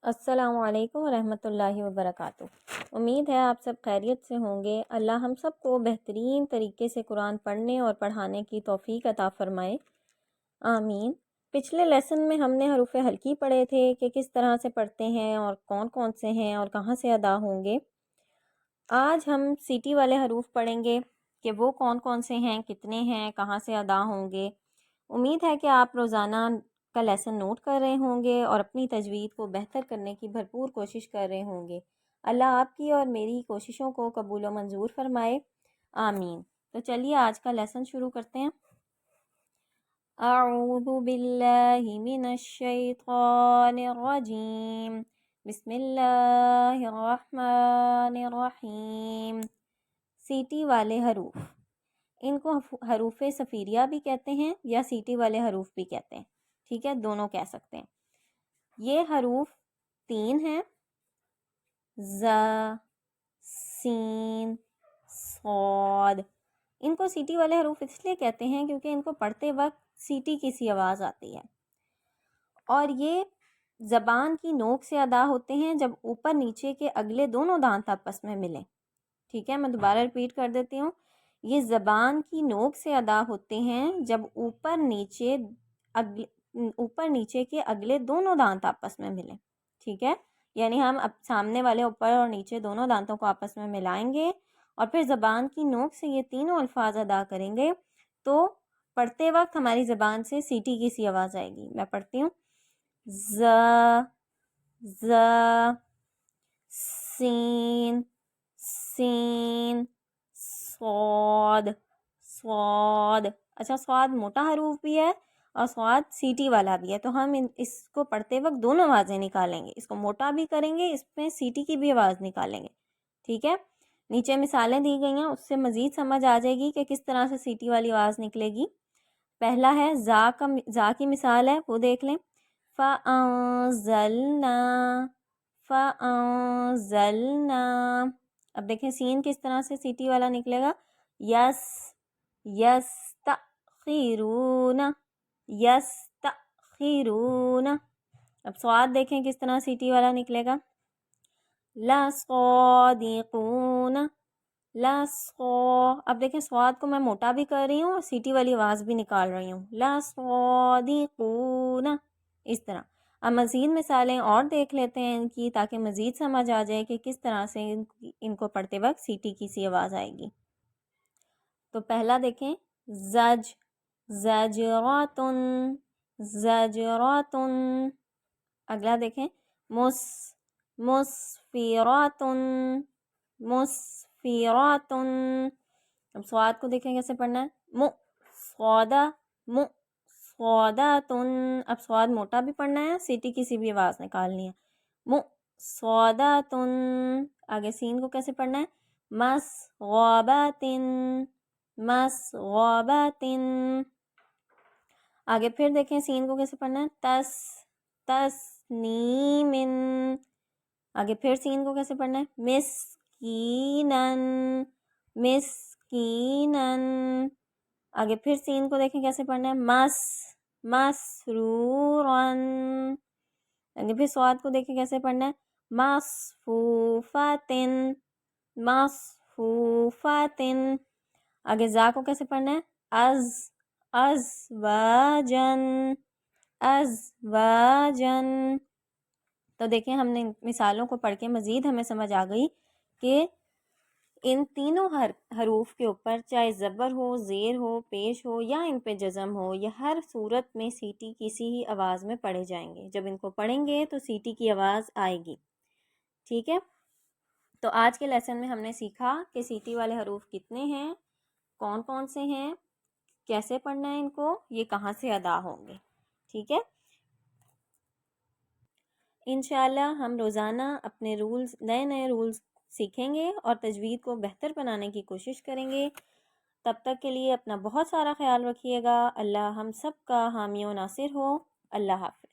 السلام علیکم ورحمۃ اللہ وبرکاتہ۔ امید ہے آپ سب خیریت سے ہوں گے۔ اللہ ہم سب کو بہترین طریقے سے قرآن پڑھنے اور پڑھانے کی توفیق عطا فرمائے، آمین۔ پچھلے لیسن میں ہم نے حروف ہلکی پڑھے تھے کہ کس طرح سے پڑھتے ہیں اور کون کون سے ہیں اور کہاں سے ادا ہوں گے۔ آج ہم سیٹی والے حروف پڑھیں گے کہ وہ کون کون سے ہیں، کتنے ہیں، کہاں سے ادا ہوں گے۔ امید ہے کہ آپ روزانہ کا لیسن نوٹ کر رہے ہوں گے اور اپنی تجوید کو بہتر کرنے کی بھرپور کوشش کر رہے ہوں گے۔ اللہ آپ کی اور میری کوششوں کو قبول و منظور فرمائے، آمین۔ تو چلیے آج کا لیسن شروع کرتے ہیں۔ اعوذ باللہ من الشیطان الرجیم، بسم اللہ الرحمن الرحیم۔ سیٹی والے حروف، ان کو حروف صفیریہ بھی کہتے ہیں یا سیٹی والے حروف بھی کہتے ہیں، ٹھیک ہے، دونوں کہہ سکتے ہیں۔ یہ حروف 3 ہیں، ز، سین، صاد۔ ان کو سیٹی والے حروف اس لیے کہتے ہیں کیونکہ ان کو پڑھتے وقت سیٹی کی سی آواز آتی ہے، اور یہ زبان کی نوک سے ادا ہوتے ہیں جب اوپر نیچے کے اگلے دونوں دانت آپس میں ملیں، ٹھیک ہے۔ میں دوبارہ ریپیٹ کر دیتی ہوں، یہ زبان کی نوک سے ادا ہوتے ہیں جب اوپر نیچے کے اگلے دونوں دانت آپس میں ملیں، ٹھیک ہے۔ یعنی ہم اب سامنے والے اوپر اور نیچے دونوں دانتوں کو آپس میں ملائیں گے اور پھر زبان کی نوک سے یہ تینوں الفاظ ادا کریں گے تو پڑھتے وقت ہماری زبان سے سیٹی کی سی آواز آئے گی۔ میں پڑھتی ہوں، ز، ز، سین، سین، صاد، صاد۔ اچھا، صاد موٹا حروف بھی ہے اور صاد سیٹی والا بھی ہے، تو ہم اس کو پڑھتے وقت دونوں آوازیں نکالیں گے، اس کو موٹا بھی کریں گے، اس میں سیٹی کی بھی آواز نکالیں گے، ٹھیک ہے۔ نیچے مثالیں دی گئی ہیں، اس سے مزید سمجھ آ جائے گی کہ کس طرح سے سیٹی والی آواز نکلے گی۔ پہلا ہے زا کی مثال ہے، وہ دیکھ لیں، فَأَنزَلْنَا، فَأَنزَلْنَا۔ اب دیکھیں سین کس طرح سے سیٹی والا نکلے گا، یس، یستخیرون، یستخیرون۔ اب صاد دیکھیں کس طرح سیٹی والا نکلے گا، لَصَادِقُونَ، اب دیکھیں صاد کو میں موٹا بھی کر رہی ہوں اور سیٹی والی آواز بھی نکال رہی ہوں، لَصَادِقُونَ، اس طرح۔ اب مزید مثالیں اور دیکھ لیتے ہیں ان کی، تاکہ مزید سمجھ آ جائے کہ کس طرح سے ان کو پڑھتے وقت سیٹی کی سی آواز آئے گی۔ تو پہلا دیکھیں، زج، زجراتن، زجراتن۔ اگلا دیکھیں، مسفراتن، مسفراتن۔ اب صاد کو دیکھیں کیسے پڑھنا ہے، صادہ، صاداتن۔ اب صاد موٹا بھی پڑھنا ہے، سیٹی کسی بھی آواز نکالنی ہے، صاداتن۔ آگے سین کو کیسے پڑھنا ہے، مسغاباتن، مسغاباتن۔ آگے پھر دیکھیں سین کو کیسے پڑھنا ہے، تسنیمن۔ آگے پھر سین کو کیسے پڑھنا ہے، مسکینن، مسکینن۔ آگے پھر سین کو دیکھیں کیسے پڑھنا ہے، مسرورن۔ آگے پھر صاد کو دیکھیں کیسے پڑھنا ہے، مصفوفتن، مصفوفتن۔ آگے زا کو کیسے پڑھنا ہے، ازواجن، ازواجن۔ تو دیکھیں ہم نے مثالوں کو پڑھ کے مزید ہمیں سمجھ آ گئی کہ ان تینوں حروف کے اوپر چاہے زبر ہو، زیر ہو، پیش ہو یا ان پہ جزم ہو، یہ ہر صورت میں سیٹی کسی ہی آواز میں پڑھے جائیں گے۔ جب ان کو پڑھیں گے تو سیٹی کی آواز آئے گی، ٹھیک ہے۔ تو آج کے لیسن میں ہم نے سیکھا کہ سیٹی والے حروف کتنے ہیں، کون کون سے ہیں، کیسے پڑھنا ہے ان کو، یہ کہاں سے ادا ہوں گے، ٹھیک ہے۔ انشاءاللہ ہم روزانہ اپنے نئے رولز سیکھیں گے اور تجوید کو بہتر بنانے کی کوشش کریں گے۔ تب تک کے لیے اپنا بہت سارا خیال رکھیے گا۔ اللہ ہم سب کا حامی و ناصر ہو۔ اللہ حافظ۔